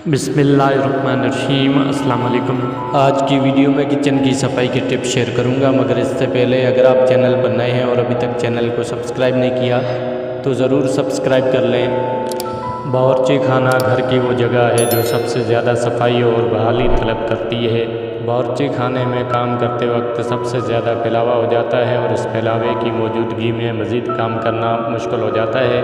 बिस्मिल्लाहिर्रहमानिर्रहीम। अस्सलाम वालेकुम। आज की वीडियो में किचन की सफाई के टिप्स शेयर करूंगा, मगर इससे पहले अगर आप चैनल पर नए हैं और अभी तक चैनल को सब्सक्राइब नहीं किया तो ज़रूर सब्सक्राइब कर लें। बावर्ची खाना घर की वो जगह है जो सबसे ज़्यादा सफाई और बहाली तलब करती है। बावर्ची खाने में काम करते वक्त सबसे ज़्यादा फैलावा हो जाता है और इस फैलावे की मौजूदगी में मज़ीद काम करना मुश्किल हो जाता है।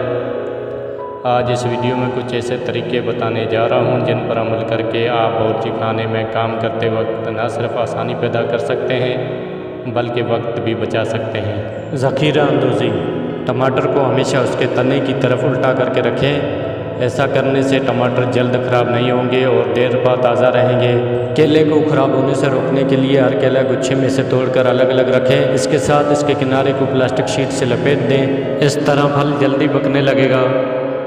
आज इस वीडियो में कुछ ऐसे तरीके बताने जा रहा हूं जिन पर अमल करके आप बावर्ची खाने में काम करते वक्त न सिर्फ आसानी पैदा कर सकते हैं बल्कि वक्त भी बचा सकते हैं। ज़ख़ीरा अंदोज़ी। टमाटर को हमेशा उसके तने की तरफ उल्टा करके रखें। ऐसा करने से टमाटर जल्द ख़राब नहीं होंगे और देर बाद ताज़ा रहेंगे। केले को ख़राब होने से रोकने के लिए हर केला गुच्छे में से तोड़कर अलग अलग रखें। इसके साथ इसके किनारे को प्लास्टिक शीट से लपेट दें। इस तरह फल जल्दी पकने लगेगा।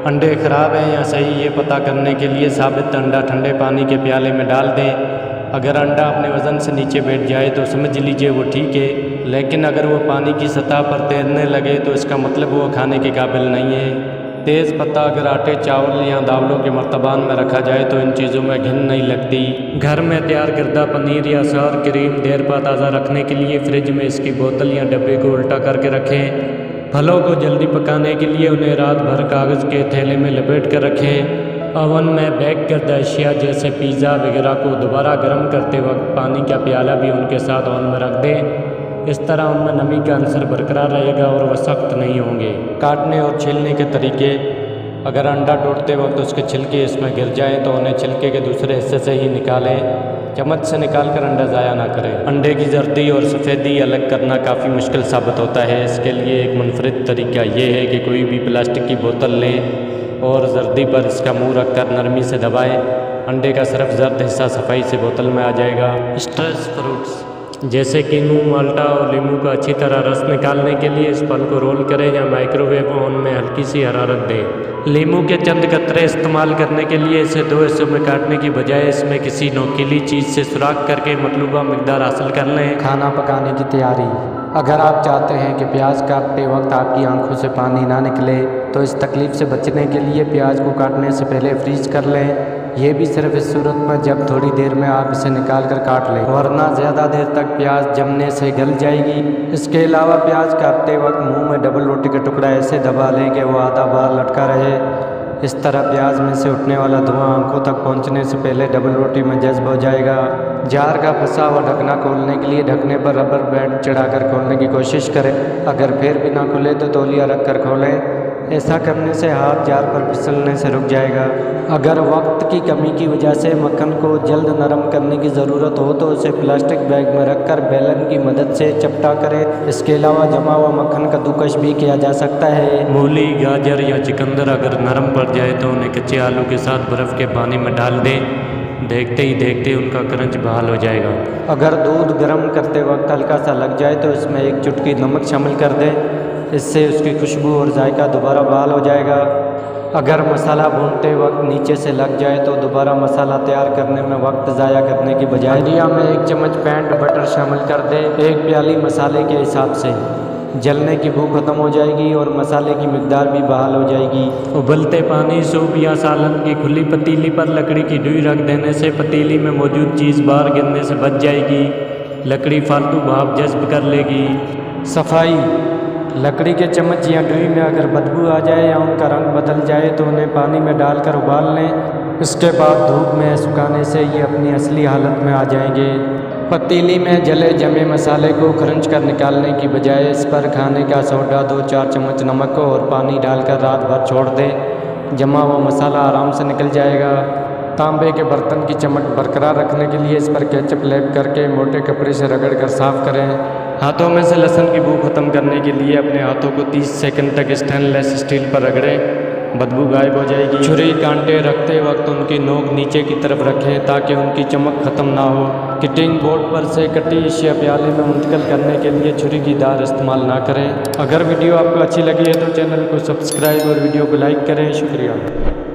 अंडे ख़राब हैं या सही ये पता करने के लिए साबित अंडा ठंडे पानी के प्याले में डाल दें। अगर अंडा अपने वज़न से नीचे बैठ जाए तो समझ लीजिए वो ठीक है, लेकिन अगर वो पानी की सतह पर तैरने लगे तो इसका मतलब वो खाने के काबिल नहीं है। तेज़ पत्ता अगर आटे, चावल या दावलों के मर्तबान में रखा जाए तो इन चीज़ों में घिन नहीं लगती। घर में तैयार करदा पनीर या सौर क्रीम देर बाद ताज़ा रखने के लिए फ्रिज में इसकी बोतल या डब्बे को उल्टा करके रखें। फलों को जल्दी पकाने के लिए उन्हें रात भर कागज़ के थैले में लपेट कर रखें। ओवन में बेक करदा अशिया जैसे पिज़्ज़ा वगैरह को दोबारा गर्म करते वक्त पानी का प्याला भी उनके साथ ओवन में रख दें। इस तरह उनमें नमी का अंसर बरकरार रहेगा और वह सख्त नहीं होंगे। काटने और छीलने के तरीके। अगर अंडा टूटते वक्त उसके छिलके इसमें गिर जाएँ तो उन्हें छिलके के दूसरे हिस्से से ही निकालें। चम्मच से निकालकर अंडा ज़ाया ना करें। अंडे की जर्दी और सफ़ेदी अलग करना काफ़ी मुश्किल साबित होता है। इसके लिए एक मुनफरिद तरीका ये है कि कोई भी प्लास्टिक की बोतल लें और जर्दी पर इसका मुंह रखकर नरमी से दबाएं। अंडे का सिर्फ जर्द हिस्सा सफाई से बोतल में आ जाएगा। स्ट्रेस फ्रूट्स जैसे कीनू, माल्टा और नींबू का अच्छी तरह रस निकालने के लिए इस फल को रोल करें या माइक्रोवेव ओवन में हल्की सी हरारत दें। नींबू के चंद कतरे इस्तेमाल करने के लिए इसे दो हिस्सों में काटने की बजाय इसमें किसी नोकीली चीज़ से सुराख करके मतलूबा मिकदार हासिल कर लें। खाना पकाने की तैयारी। अगर आप चाहते हैं कि प्याज काटते वक्त आपकी आंखों से पानी ना निकले तो इस तकलीफ़ से बचने के लिए प्याज को काटने से पहले फ्रीज कर लें। ये भी सिर्फ इस सूरत में जब थोड़ी देर में आप इसे निकाल कर काट लें, वरना ज़्यादा देर तक प्याज जमने से गल जाएगी। इसके अलावा प्याज काटते वक्त मुंह में डबल रोटी का टुकड़ा ऐसे दबा लें कि वो आधा बार लटका रहे। इस तरह प्याज में से उठने वाला धुआं आंखों तक पहुंचने से पहले डबल रोटी में जज्ब हो जाएगा। जार का फंसा हुआ ढकना खोलने के लिए ढकने पर रबर बैंड चढ़ाकर खोलने की कोशिश करें। अगर फिर भी ना खुले तो तौलिया रख कर खोलें। ऐसा करने से हाथ जार पर फिसलने से रुक जाएगा। अगर वक्त की कमी की वजह से मक्खन को जल्द नरम करने की ज़रूरत हो तो उसे प्लास्टिक बैग में रखकर बेलन की मदद से चपटा करें। इसके अलावा जमा हुआ मक्खन कद्दूकश भी किया जा सकता है। मूली, गाजर या चुकंदर अगर नरम पड़ जाए तो उन्हें कच्चे आलू के साथ बर्फ़ के पानी में डाल दें। देखते ही देखते उनका क्रंच बहाल हो जाएगा। अगर दूध गर्म करते वक्त हल्का सा लग जाए तो इसमें एक चुटकी नमक शामिल कर दें। इससे उसकी खुशबू और जायका दोबारा बहाल हो जाएगा। अगर मसाला भूनते वक्त नीचे से लग जाए तो दोबारा मसाला तैयार करने में वक्त ज़ाया करने की बजाय हंडिया में एक चम्मच पैंट बटर शामिल कर दें। एक प्याली मसाले के हिसाब से। जलने की भूख खत्म हो जाएगी और मसाले की मिकदार भी बहाल हो जाएगी। उबलते पानी, सूप या सालन की खुली पतीली पर लकड़ी की डुई रख देने से पतीली में मौजूद चीज़ बाहर गिरने से बच जाएगी। लकड़ी फालतू भाप जज्ब कर लेगी। सफाई। लकड़ी के चम्मच या डुई में अगर बदबू आ जाए या उनका रंग बदल जाए तो उन्हें पानी में डालकर उबाल लें। इसके बाद धूप में सुखाने से ये अपनी असली हालत में आ जाएंगे। पतीली में जले जमे मसाले को क्रंच कर निकालने की बजाय इस पर खाने का सोडा, 2-4 चम्मच नमक और पानी डालकर रात भर छोड़ दें। जमा हुआ मसाला आराम से निकल जाएगा। तांबे के बर्तन की चमक बरकरार रखने के लिए इस पर केचप लेप करके मोटे कपड़े से रगड़ कर साफ करें। हाथों में से लहसुन की बू खत्म करने के लिए अपने हाथों को 30 सेकंड तक स्टेनलेस स्टील पर रगड़ें। बदबू गायब हो जाएगी। छुरी कांटे रखते वक्त उनकी नोक नीचे की तरफ रखें ताकि उनकी चमक खत्म ना हो। कटिंग बोर्ड पर से कटी अशिया प्याले में मुंतकिल करने के लिए छुरी की धार इस्तेमाल ना करें। अगर वीडियो आपको अच्छी लगी है तो चैनल को सब्सक्राइब और वीडियो को लाइक करें। शुक्रिया।